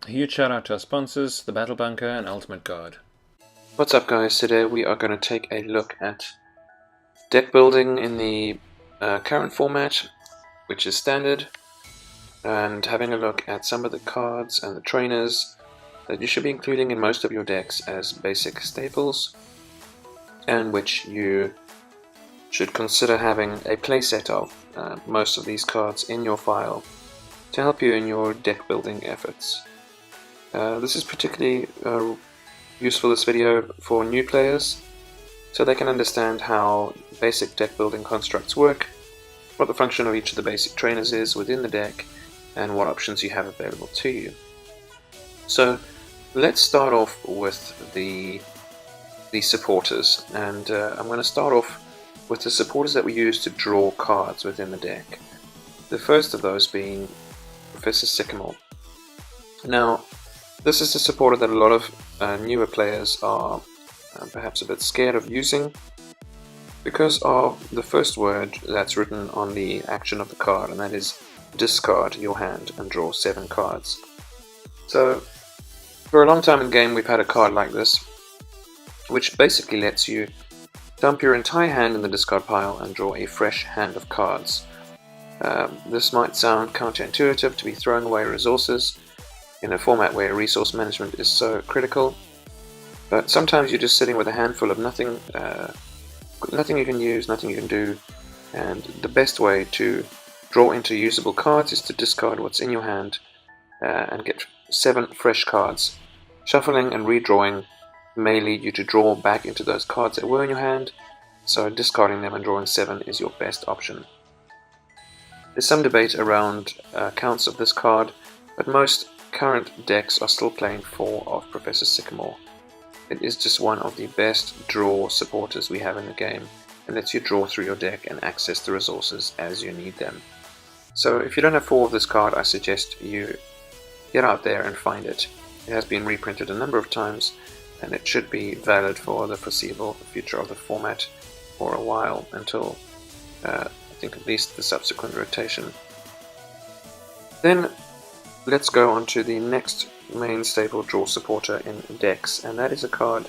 A huge shout out to our sponsors, the Battle Bunker and Ultimate Guard. What's up guys, today we are going to take a look at deck building in the current format, which is standard, and having a look at some of the cards and the trainers that you should be including in most of your decks as basic staples, and which you should consider having a playset of most of these cards in your file to help you in your deck building efforts. This is particularly useful, this video, for new players, so they can understand how basic deck building constructs work, what the function of each of the basic trainers is within the deck, and what options you have available to you. So let's start off with the supporters, and I'm going to start off with the supporters that we use to draw cards within the deck. The first of those being Professor Sycamore. Now, this is a supporter that a lot of newer players are perhaps a bit scared of using because of the first word that's written on the action of the card, and that is discard your hand and draw 7 cards. So for a long time in game we've had a card like this, which basically lets you dump your entire hand in the discard pile and draw a fresh hand of cards. This might sound counterintuitive to be throwing away resources in a format where resource management is so critical, but sometimes you're just sitting with a handful of nothing you can use, nothing you can do, and the best way to draw into usable cards is to discard what's in your hand and get 7 fresh cards. Shuffling and redrawing may lead you to draw back into those cards that were in your hand, so discarding them and drawing 7 is your best option. There's some debate around counts of this card, but most current decks are still playing 4 of Professor Sycamore. It is just one of the best draw supporters we have in the game, and lets you draw through your deck and access the resources as you need them. So if you don't have 4 of this card, I suggest you get out there and find it. It has been reprinted a number of times, and it should be valid for the foreseeable future of the format for a while, until I think at least the subsequent rotation. Then let's go on to the next main staple draw supporter in decks, and that is a card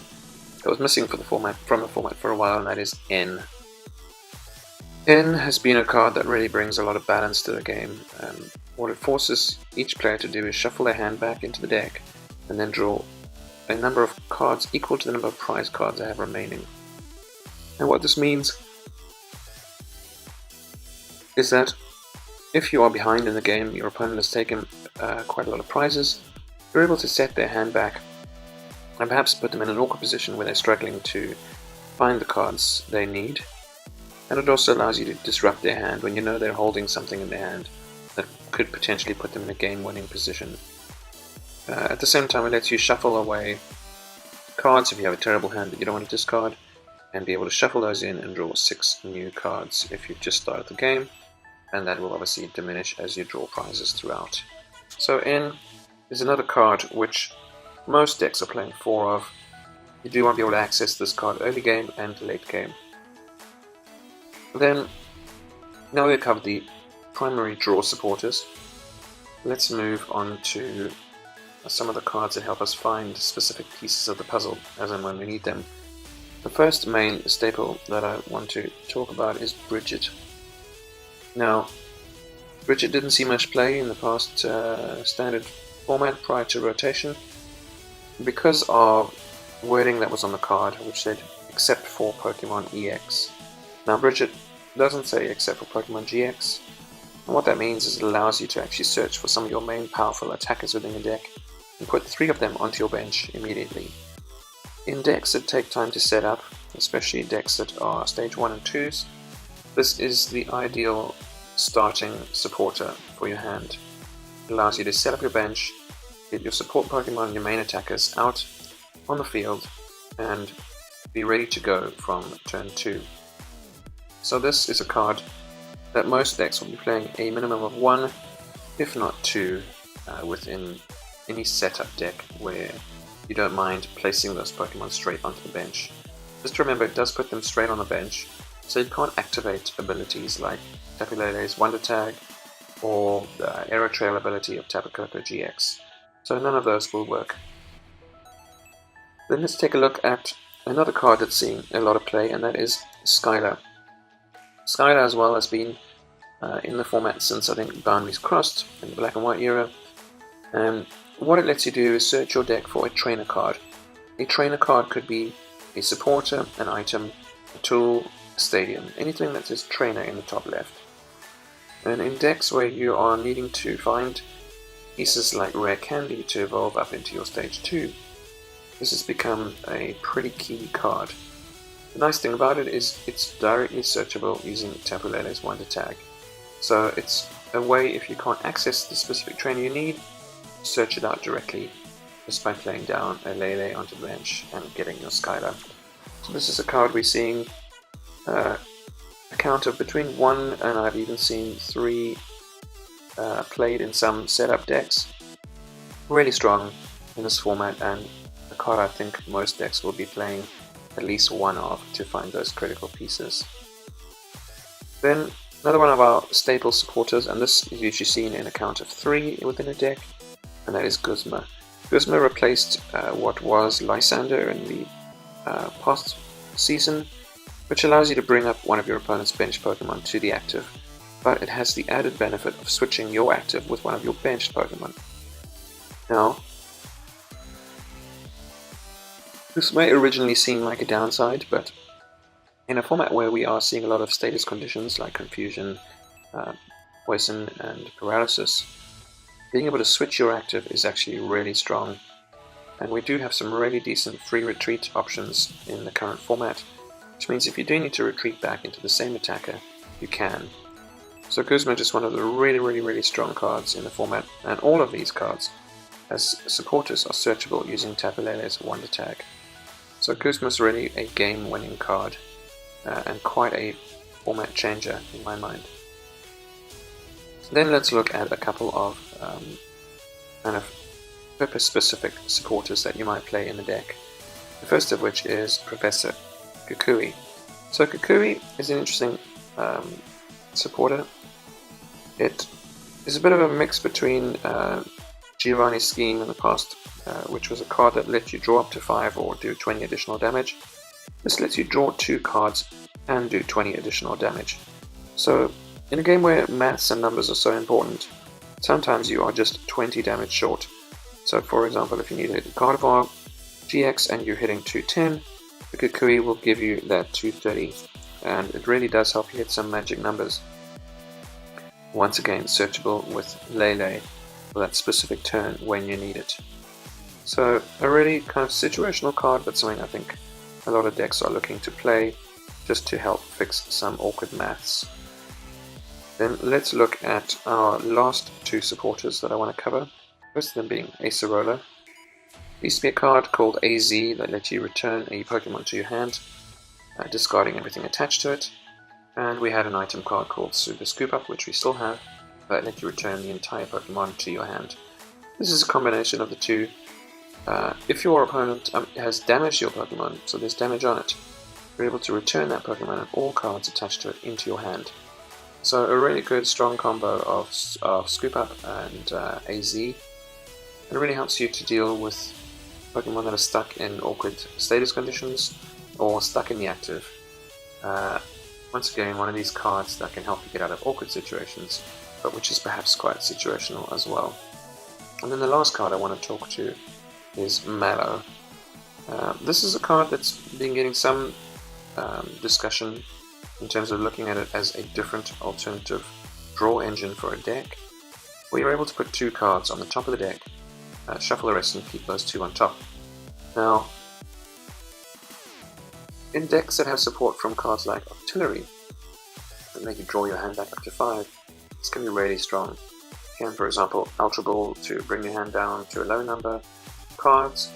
that was missing from the format for a while, and that is N. N has been a card that really brings a lot of balance to the game. What it forces each player to do is shuffle their hand back into the deck and then draw a number of cards equal to the number of prize cards they have remaining. And what this means is that if you are behind in the game, your opponent has taken quite a lot of prizes, you're able to set their hand back and perhaps put them in an awkward position where they're struggling to find the cards they need. And it also allows you to disrupt their hand when you know they're holding something in their hand that could potentially put them in a game-winning position. At the same time, it lets you shuffle away cards if you have a terrible hand that you don't want to discard, and be able to shuffle those in and draw 6 new cards if you've just started the game, and that will obviously diminish as you draw prizes throughout. So N is another card which most decks are playing 4 of. You do want to be able to access this card early game and late game. Then, now we've covered the primary draw supporters, let's move on to some of the cards that help us find specific pieces of the puzzle as and when we need them. The first main staple that I want to talk about is Bridget. Now, Bridget didn't see much play in the past standard format prior to rotation because of wording that was on the card, which said except for Pokemon EX. Now, Bridget doesn't say except for Pokemon GX, and what that means is it allows you to actually search for some of your main powerful attackers within your deck and put 3 of them onto your bench immediately. In decks that take time to set up, especially decks that are stage 1 and 2s, this is the ideal starting supporter for your hand. It allows you to set up your bench, get your support Pokemon and your main attackers out on the field, and be ready to go from turn 2. So this is a card that most decks will be playing a minimum of 1, if not 2, within any setup deck where you don't mind placing those Pokemon straight onto the bench. Just remember, it does put them straight on the bench, so you can't activate abilities like Tapu Lele's Wonder Tag or the Aerotrail ability of Tapu Koko GX. so none of those will work. Then let's take a look at another card that's seen a lot of play, and that is Skylar. Skylar as well has been in the format since I think Boundaries Crossed in the Black and White era. And what it lets you do is search your deck for a trainer card. A trainer card could be a supporter, an item, a tool, a stadium, anything that says trainer in the top left. And in decks where you are needing to find pieces like Rare Candy to evolve up into your stage 2, this has become a pretty key card. The nice thing about it is it's directly searchable using Tapu Lele's Wonder Tag. So it's a way, if you can't access the specific trainer you need, search it out directly just by playing down a Lele onto the bench and getting your Skylar. So this is a card we're seeing a count of between 1 and I've even seen 3 played in some setup decks. Really strong in this format, and a card I think most decks will be playing at least one of to find those critical pieces. Then another one of our staple supporters, and this is usually seen in a count of 3 within a deck, and that is Guzma. Guzma replaced what was Lysander in the past season, which allows you to bring up one of your opponent's bench Pokemon to the active, but it has the added benefit of switching your active with one of your benched Pokemon. Now, this may originally seem like a downside, but in a format where we are seeing a lot of status conditions like Confusion, Poison, and Paralysis, being able to switch your active is actually really strong. And we do have some really decent free retreat options in the current format, which means if you do need to retreat back into the same attacker, you can. So Guzma is one of the really strong cards in the format, and all of these cards as supporters are searchable using Tapu Lele's Wonder Tag. So Guzma is really a game-winning card, and quite a format changer in my mind. Then let's look at a couple of kind of purpose-specific supporters that you might play in the deck. The first of which is Professor Kukui. So Kukui is an interesting supporter. It is a bit of a mix between Giovanni's Scheme in the past, which was a card that let you draw up to 5 or do 20 additional damage. This lets you draw 2 cards and do 20 additional damage. So in a game where maths and numbers are so important, sometimes you are just 20 damage short. So for example, if you need to hit Gardevoir GX and you're hitting 210, the Kukui will give you that 230, and it really does help you hit some magic numbers. Once again, searchable with Lele for that specific turn when you need it. So a really kind of situational card, but something I think a lot of decks are looking to play just to help fix some awkward maths. Then let's look at our last 2 supporters that I want to cover, first of them being Acerola. There used to be a card called AZ that lets you return a Pokemon to your hand, discarding everything attached to it, and we had an item card called Super Scoop Up, which we still have, that let you return the entire Pokemon to your hand. This is a combination of the two. If your opponent has damaged your Pokemon, so there's damage on it, you're able to return that Pokemon and all cards attached to it into your hand. So a really good strong combo of Scoop Up and AZ. It really helps you to deal with Pokemon that are stuck in awkward status conditions or stuck in the active. Once again, one of these cards that can help you get out of awkward situations, but which is perhaps quite situational as well. And then the last card I want to talk to is Mallow. This is a card that's been getting some discussion in terms of looking at it as a different alternative draw engine for a deck, where you're able to put 2 cards on the top of the deck, shuffle the rest and keep those 2 on top. Now, in decks that have support from cards like Artillery, that make you draw your hand back up to 5, this can be really strong. You can, for example, Ultra Ball to bring your hand down to a low number, cards,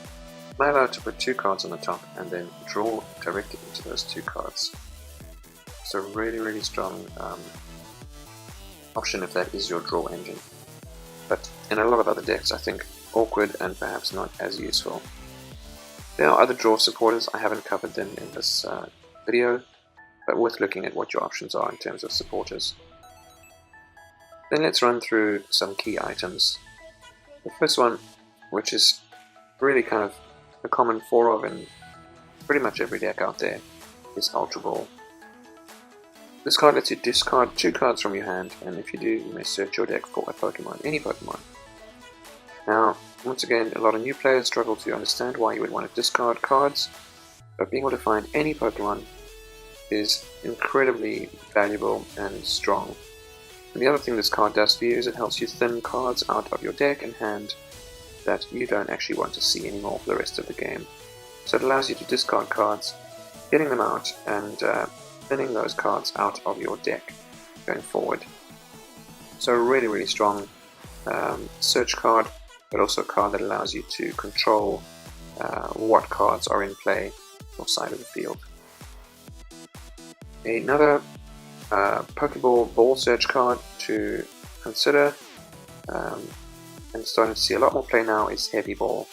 Mallow to put 2 cards on the top and then draw directly into those 2 cards. It's a really strong option if that is your draw engine. But in a lot of other decks, I think awkward and perhaps not as useful. There are other draw supporters, I haven't covered them in this video, but worth looking at what your options are in terms of supporters. Then let's run through some key items. The first one which is really kind of a common 4 of in pretty much every deck out there, is Ultra Ball. This card lets you discard 2 cards from your hand, and if you do, you may search your deck for a Pokemon, any Pokemon. Now, once again, a lot of new players struggle to understand why you would want to discard cards, but being able to find any Pokemon is incredibly valuable and strong. And the other thing this card does for you is it helps you thin cards out of your deck and hand that you don't actually want to see anymore for the rest of the game. So it allows you to discard cards, getting them out, and thinning those cards out of your deck going forward. So a really, really strong search card, but also a card that allows you to control what cards are in play your side of the field. Another Pokeball ball search card to consider, and starting to see a lot more play now, is Heavy Ball.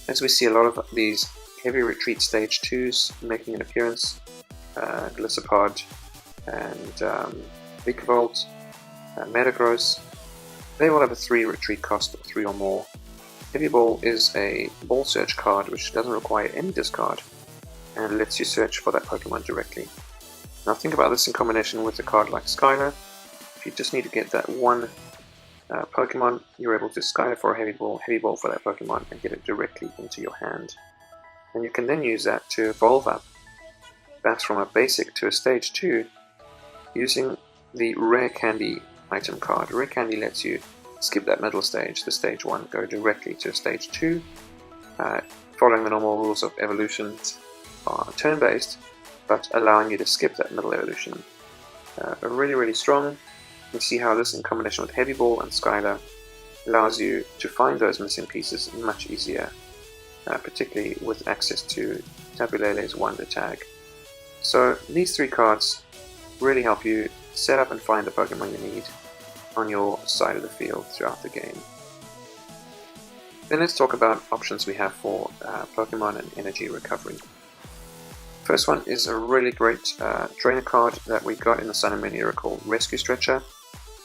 As we see a lot of these heavy retreat stage 2s making an appearance, Gliscopod and Vikavolt, Metagross, they all have a 3 retreat cost of 3 or more. Heavy Ball is a ball search card which doesn't require any discard and lets you search for that Pokemon directly. Now think about this in combination with a card like Skylar. If you just need to get that one Pokemon, you're able to Skylar for a Heavy Ball for that Pokemon, and get it directly into your hand. And you can then use that to evolve up, perhaps from a basic to a stage 2, using the Rare Candy item card. Rare Candy lets you skip that middle stage, the stage 1, go directly to stage 2, following the normal rules of evolutions, are turn-based, but allowing you to skip that middle evolution. Really, really strong. You see how this, in combination with Heavy Ball and Skylar, allows you to find those missing pieces much easier, particularly with access to Tapu Lele's Wonder Tag. So these 3 cards really help you set up and find the Pokemon you need on your side of the field throughout the game. Then let's talk about options we have for Pokemon and energy recovery. First one is a really great trainer card that we got in the Sun and Moon era called Rescue Stretcher.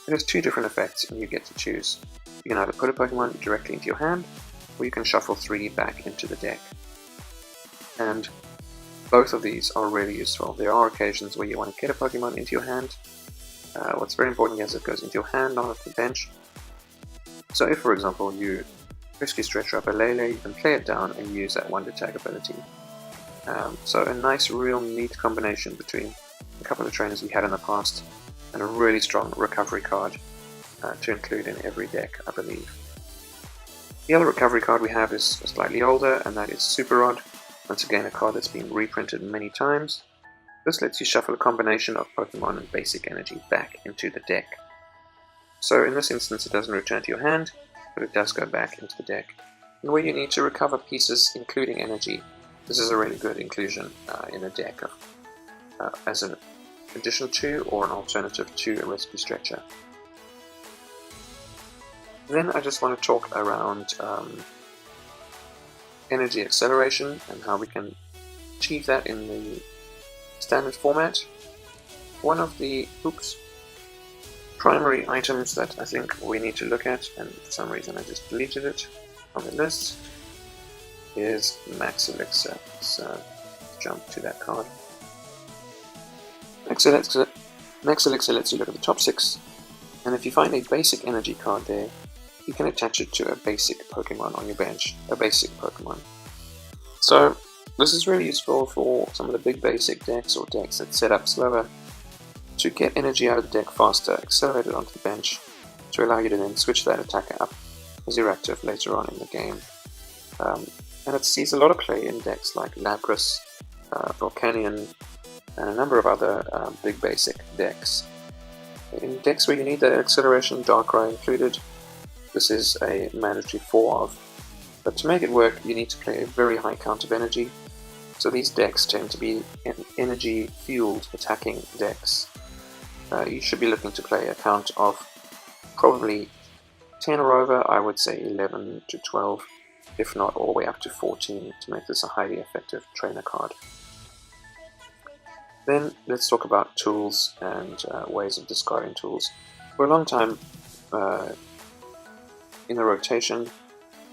It has 2 different effects and you get to choose. You can either put a Pokemon directly into your hand, or you can shuffle 3 back into the deck. And both of these are really useful. There are occasions where you want to get a Pokemon into your hand. What's very important is it goes into your hand, not off the bench. So if, for example, you Rescue Stretcher up a Lele, you can play it down and use that Wonder Tag ability. So a nice, real neat combination between a couple of trainers we had in the past and a really strong recovery card to include in every deck, I believe. The other recovery card we have is slightly older, and that is Super Rod. Once again, a card that's been reprinted many times. This lets you shuffle a combination of Pokemon and basic energy back into the deck. So in this instance, it doesn't return to your hand, but it does go back into the deck. And where you need to recover pieces, including energy, this is a really good inclusion in a deck as an addition to or an alternative to a Rescue Stretcher. Then I just want to talk around energy acceleration and how we can achieve that in the standard format. One of the primary items that I think we need to look at, and for some reason I just deleted it on the list, is Max Elixir. Let's jump to that card. Max Elixir lets you look at the top 6, and if you find a basic energy card there, you can attach it to a basic Pokemon on your bench, a basic Pokemon. So this is really useful for some of the big basic decks or decks that set up slower to get energy out of the deck faster, accelerate it onto the bench to allow you to then switch that attacker up as you're active later on in the game. And it sees a lot of play in decks like Lapras, Volcanion, and a number of other big basic decks. In decks where you need that acceleration, Darkrai included, this is a mandatory 4 of. But to make it work, you need to play a very high count of energy. So these decks tend to be energy-fueled attacking decks. You should be looking to play a count of probably 10 or over, I would say 11 to 12, if not all the way up to 14, to make this a highly effective trainer card. Then let's talk about tools and ways of discarding tools. For a long time in the rotation,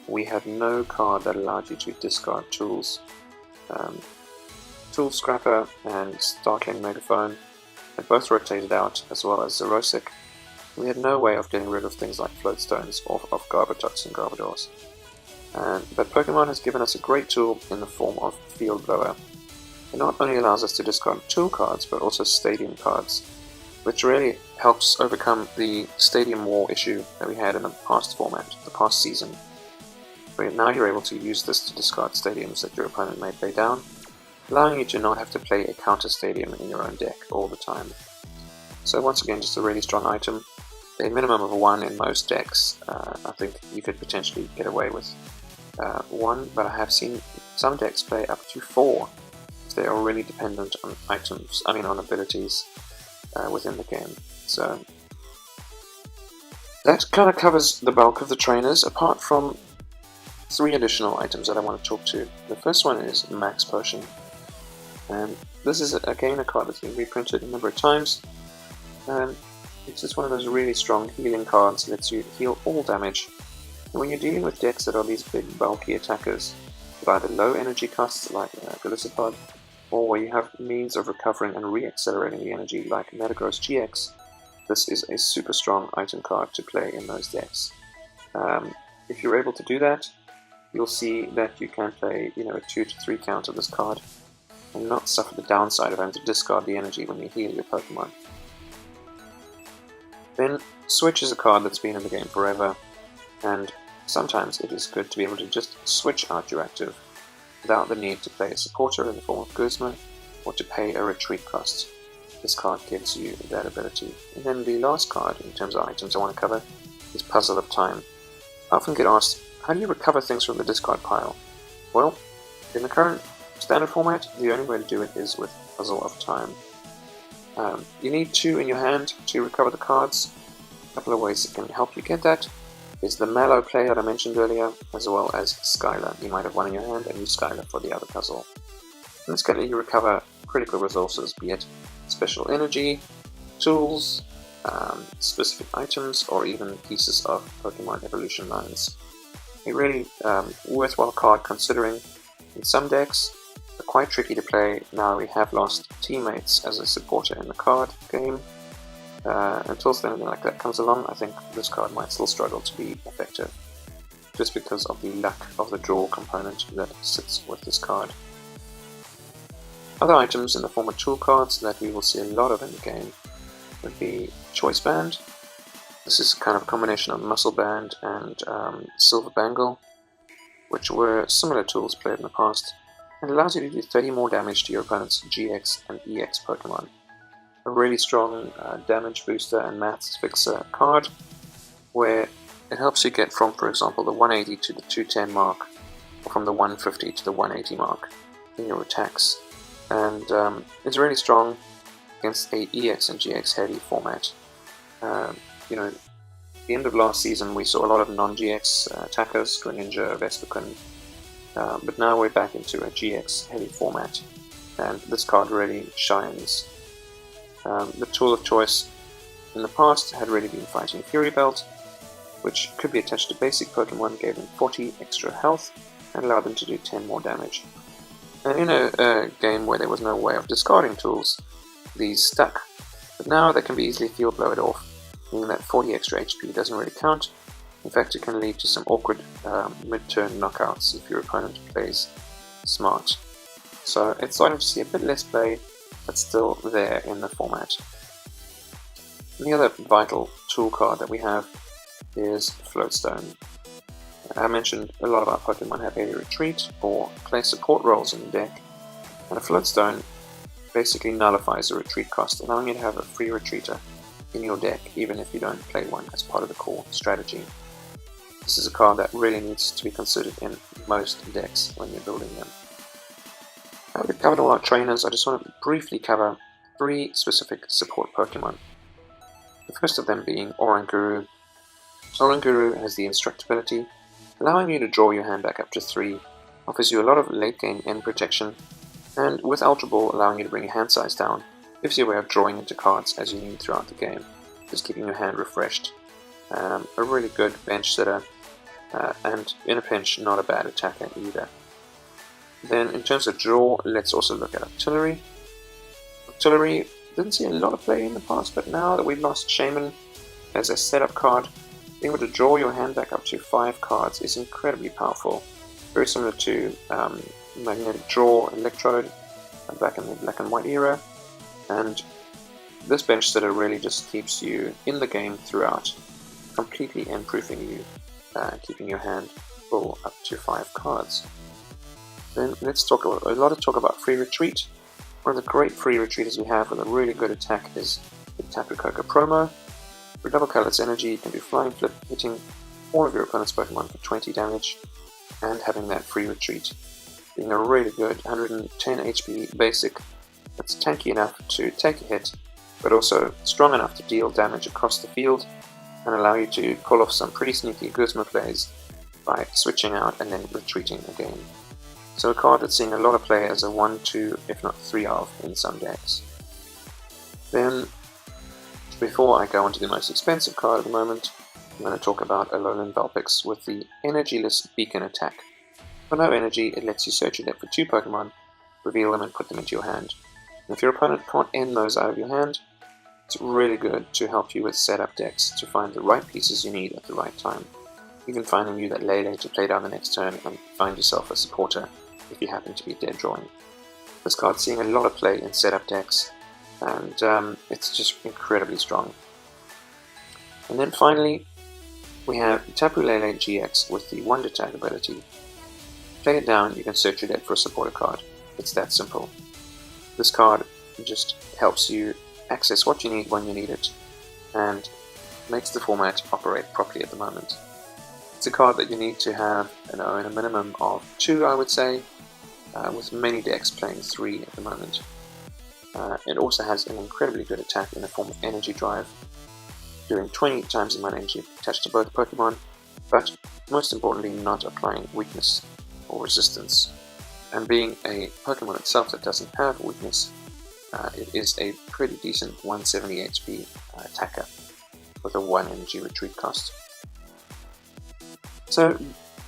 we had no card that allowed you to discard tools. Tool Scrapper and Startling Megaphone had both rotated out, as well as Xerosic. We had no way of getting rid of things like Floatstones or of Garbatox and Garbodors. But Pokemon has given us a great tool in the form of Field Blower. It not only allows us to discard tool cards, but also stadium cards, which really helps overcome the stadium war issue that we had in the past format, the past season. But now you're able to use this to discard stadiums that your opponent may play down, allowing you to not have to play a counter stadium in your own deck all the time. So once again, just a really strong item. A minimum of 1 in most decks. I think you could potentially get away with 1, but I have seen some decks play up to 4 if they are really dependent on on abilities within the game. So that kind of covers the bulk of the trainers, apart from 3 additional items that I want to talk to. The first one is Max Potion, and this is again a card that's been reprinted a number of times. It's just one of those really strong healing cards that lets you heal all damage. And when you're dealing with decks that are these big bulky attackers with either low energy costs like Golisopod, or where you have means of recovering and re-accelerating the energy like Metagross GX, this is a super strong item card to play in those decks. If you're able to do that, you'll see that you can play a 2 to 3 count of this card and not suffer the downside of having to discard the energy when you heal your Pokemon. Then Switch is a card that's been in the game forever, and sometimes it is good to be able to just switch out your active without the need to play a supporter in the form of Guzma or to pay a retreat cost. This card gives you that ability. And then the last card in terms of items I want to cover is Puzzle of Time. I often get asked, how do you recover things from the discard pile? Well, in the current standard format, the only way to do it is with Puzzle of Time. You need 2 in your hand to recover the cards. A couple of ways that can help you get that is the Mallow play that I mentioned earlier, as well as Skylar. You might have 1 in your hand and use Skylar for the other puzzle. And this can let you recover critical resources, be it special energy, tools, specific items, or even pieces of Pokemon evolution lines. A really worthwhile card considering in some decks are quite tricky to play. Now we have lost teammates as a supporter in the card game. Until something like that comes along, I think this card might still struggle to be effective, just because of the luck of the draw component that sits with this card. Other items in the form of tool cards that we will see a lot of in the game would be Choice Band. This is kind of a combination of Muscle Band and Silver Bangle, which were similar tools played in the past, and allows you to do 30 more damage to your opponent's GX and EX Pokemon. A really strong damage booster and maths fixer card, where it helps you get from, for example, the 180 to the 210 mark, or from the 150 to the 180 mark in your attacks. And it's really strong against a EX and GX heavy format. At the end of last season we saw a lot of non-GX attackers, Greninja, Vespiquen, but now we're back into a GX heavy format, and this card really shines. The tool of choice in the past had really been Fighting Fury Belt, which could be attached to basic Pokemon, gave them 40 extra health, and allowed them to do 10 more damage. And in a game where there was no way of discarding tools, these stuck, but now they can be easily field blowed off, meaning that 40 extra HP doesn't really count. In fact, it can lead to some awkward mid-turn knockouts if your opponent plays smart. So it's starting to see a bit less play, but still there in the format. And the other vital tool card that we have is Floatstone. I mentioned a lot of our Pokemon have a retreat or play support roles in the deck, and a Floatstone basically nullifies the retreat cost, allowing you to have a free retreater in your deck even if you don't play one as part of the core strategy. This is a card that really needs to be considered in most decks when you're building them. Now we've covered all our trainers, I just want to briefly cover 3 specific support Pokemon. The first of them being Oranguru. Oranguru has the Instructability, allowing you to draw your hand back up to 3, offers you a lot of late game end protection, and with Ultra Ball allowing you to bring your hand size down, gives you a way of drawing into cards as you need throughout the game, just keeping your hand refreshed. A really good bench sitter, and in a pinch, not a bad attacker either. Then in terms of draw, let's also look at Artillery. Artillery didn't see a lot of play in the past, but now that we've lost Shaman as a setup card, being able to draw your hand back up to 5 cards is incredibly powerful. Very similar to Magnetic Draw, Electrode, back in the Black and White era. And this bench sitter really just keeps you in the game throughout, completely end-proofing you, keeping your hand full up to 5 cards. Then let's talk about a lot of talk about Free Retreat. One of the great free retreaters we have with a really good attack is the Tapu Koko promo. For double color's energy, you can do Flying Flip, hitting all of your opponent's Pokemon for 20 damage, and having that free retreat. Being a really good 110 HP basic that's tanky enough to take a hit, but also strong enough to deal damage across the field and allow you to pull off some pretty sneaky Guzma plays by switching out and then retreating again. So a card that's seeing a lot of play as a 1, 2, if not 3 of in some decks. Then, before I go on to the most expensive card at the moment, I'm going to talk about Alolan Vulpix with the Energyless Beacon attack. For no energy, it lets you search your deck for 2 Pokemon, reveal them and put them into your hand. And if your opponent can't end those out of your hand, it's really good to help you with setup decks to find the right pieces you need at the right time. Even finding you that Lele to play down the next turn and find yourself a supporter if you happen to be dead drawing. This card's seeing a lot of play in setup decks, and it's just incredibly strong. And then finally, we have Tapu Lele GX with the Wonder Tag ability. Play it down, you can search your deck for a supporter card. It's that simple. This card just helps you access what you need when you need it, and makes the format operate properly at the moment. It's a card that you need to have in a minimum of 2, I would say, with many decks playing 3 at the moment. It also has an incredibly good attack in the form of Energy Drive, doing 20 times the amount of energy attached to both Pokemon, but most importantly not applying weakness or resistance. And being a Pokemon itself that doesn't have weakness, it is a pretty decent 170 HP attacker with a 1 energy retreat cost. So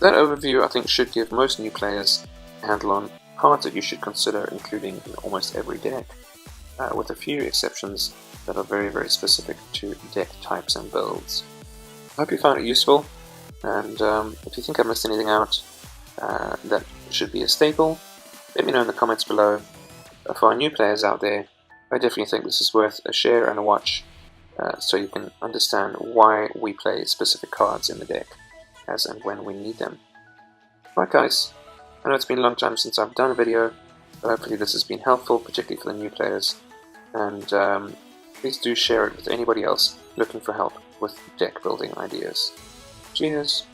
that overview I think should give most new players a handle on cards that you should consider including in almost every deck, with a few exceptions that are very, very specific to deck types and builds. I hope you found it useful, and if you think I missed anything out that should be a staple, let me know in the comments below. For our new players out there, I definitely think this is worth a share and a watch, so you can understand why we play specific cards in the deck as and when we need them. Right guys, I know it's been a long time since I've done a video, but hopefully this has been helpful, particularly for the new players, and please do share it with anybody else looking for help with deck building ideas. Cheers!